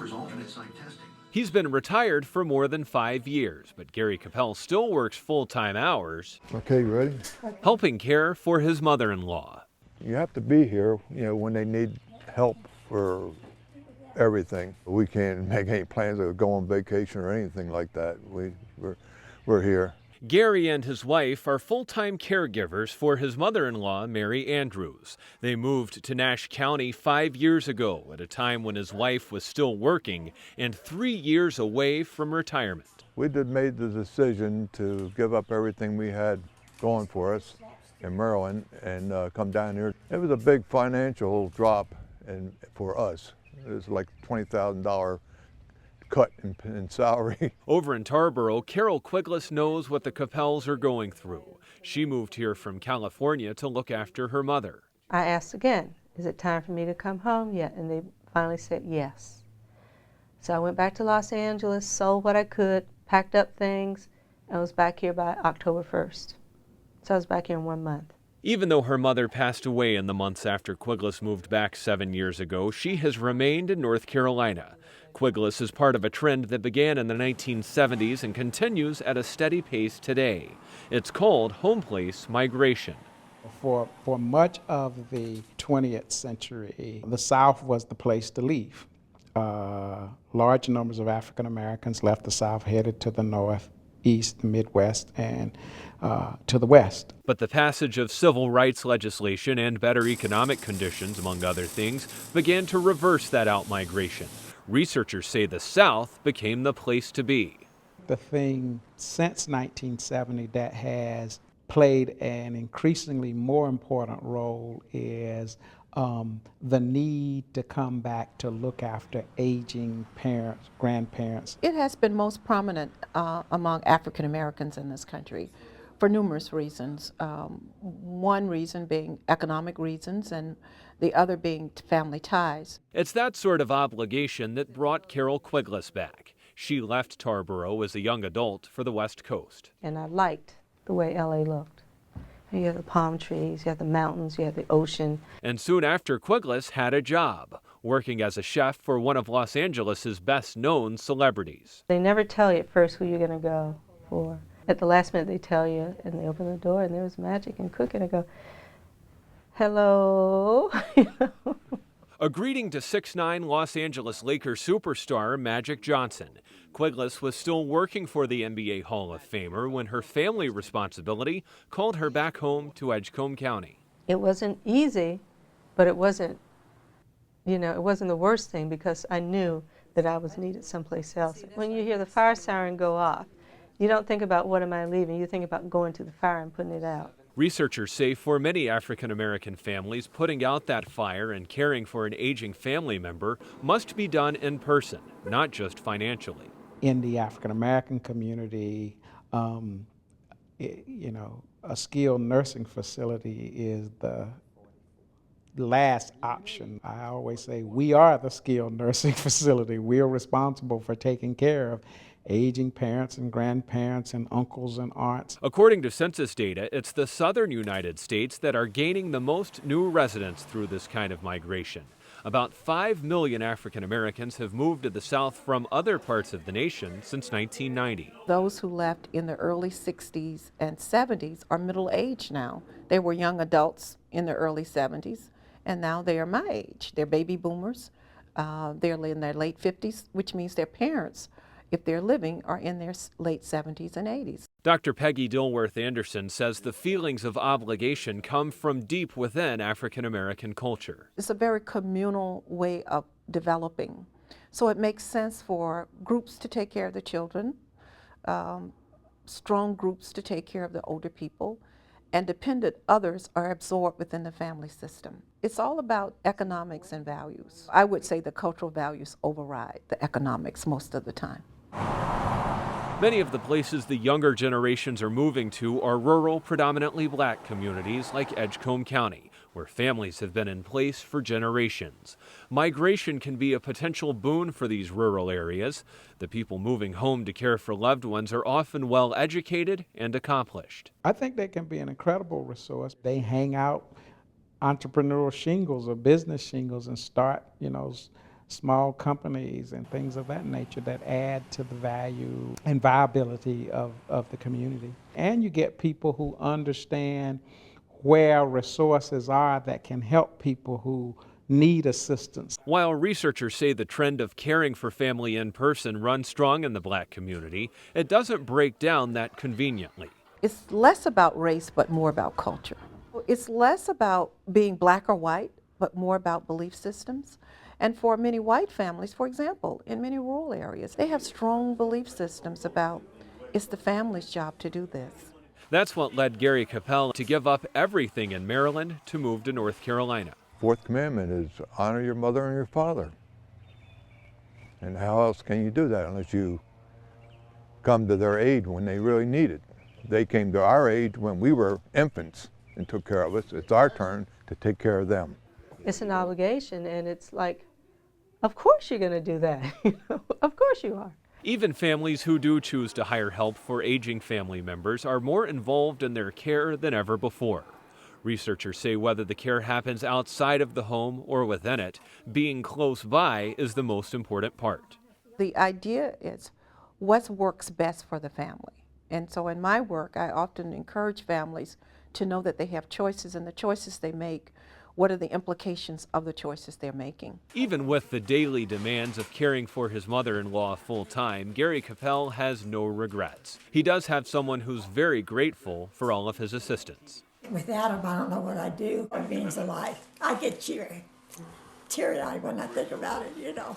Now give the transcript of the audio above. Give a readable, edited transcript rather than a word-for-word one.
offers alternate site testing. He's been retired for more than 5 years, but Gary Capel still works full-time hours. Okay, you ready? Helping care for his mother-in-law. You have to be here, when they need help for everything. We can't make any plans to go on vacation or anything like that. We're here. Gary and his wife are full-time caregivers for his mother-in-law, Mary Andrews. They moved to Nash County 5 years ago, at a time when his wife was still working and 3 years away from retirement. We made the decision to give up everything we had going for us in Maryland and come down here. It was a big financial drop for us. It was like $20,000 cut in salary. Over in Tarboro, Carol Quiglis knows what the Capels are going through. She moved here from California to look after her mother. I asked again, is it time for me to come home yet? And they finally said yes. So I went back to Los Angeles, sold what I could, packed up things, and was back here by October 1st. So I was back here in 1 month. Even though her mother passed away in the months after Quiglis moved back 7 years ago, she has remained in North Carolina. Quiglis is part of a trend that began in the 1970s and continues at a steady pace today. It's called Homeplace migration. For much of the 20th century, the South was the place to leave. Large numbers of African Americans left the South, headed to the North, East, the Midwest, and to the West. But the passage of civil rights legislation and better economic conditions, among other things, began to reverse that outmigration. Researchers say the South became the place to be. The thing since 1970 that has played an increasingly more important role is the need to come back to look after aging parents, grandparents. It has been most prominent among African Americans in this country for numerous reasons. One reason being economic reasons and the other being family ties. It's that sort of obligation that brought Carol Quiglis back. She left Tarboro as a young adult for the West Coast. And I liked the way LA looked. You have the palm trees, you have the mountains, you have the ocean. And soon after, Quiglis had a job, working as a chef for one of Los Angeles' best-known celebrities. They never tell you at first who you're going to go for. At the last minute they tell you, and they open the door, and there was magic and cooking. I go, hello. A greeting to 6'9" Los Angeles Lakers superstar Magic Johnson. Quiglis was still working for the NBA Hall of Famer when her family responsibility called her back home to Edgecombe County. It wasn't easy, but it wasn't, it wasn't the worst thing because I knew that I was needed someplace else. When you hear the fire siren go off, you don't think about what am I leaving, you think about going to the fire and putting it out. Researchers say for many African American families, putting out that fire and caring for an aging family member must be done in person, not just financially. In the African American community, a skilled nursing facility is the last option. I always say we are the skilled nursing facility. We are responsible for taking care of aging parents and grandparents and uncles and aunts. According to census data, it's the southern United States that are gaining the most new residents through this kind of migration. About 5 million African Americans have moved to the South from other parts of the nation since 1990. Those who left in the early 60s and 70s are middle-aged now. They were young adults in the early 70s, and now they are my age. They're baby boomers. They're in their late 50s, which means their parents, if they're living, are in their late 70s and 80s. Dr. Peggy Dilworth-Anderson says the feelings of obligation come from deep within African American culture. It's a very communal way of developing. So it makes sense for groups to take care of the children, strong groups to take care of the older people, and dependent others are absorbed within the family system. It's all about economics and values. I would say the cultural values override the economics most of the time. Many of the places the younger generations are moving to are rural, predominantly black communities like Edgecombe County, where families have been in place for generations. Migration can be a potential boon for these rural areas. The people moving home to care for loved ones are often well educated and accomplished. I think they can be an incredible resource. They hang out entrepreneurial shingles or business shingles and start, small companies and things of that nature that add to the value and viability of the community. And you get people who understand where resources are that can help people who need assistance. While researchers say the trend of caring for family in person runs strong in the Black community, it doesn't break down that conveniently. It's less about race, but more about culture. It's less about being black or white, but more about belief systems. And for many white families, for example, in many rural areas, they have strong belief systems about it's the family's job to do this. That's what led Gary Capel to give up everything in Maryland to move to North Carolina. Fourth commandment is honor your mother and your father. And how else can you do that unless you come to their aid when they really need it? They came to our aid when we were infants and took care of us. It's our turn to take care of them. It's an obligation, and it's like, of course you're going to do that. Of course you are. Even families who do choose to hire help for aging family members are more involved in their care than ever before. Researchers say whether the care happens outside of the home or within it, being close by is the most important part. The idea is what works best for the family. And so in my work, I often encourage families to know that they have choices, and the choices they make, what are the implications of the choices they're making. Even with the daily demands of caring for his mother-in-law full-time, Gary Capel has no regrets. He does have someone who's very grateful for all of his assistance. Without him, I don't know what I'd do. It means a life. I get teary-eyed when I think about it, you know.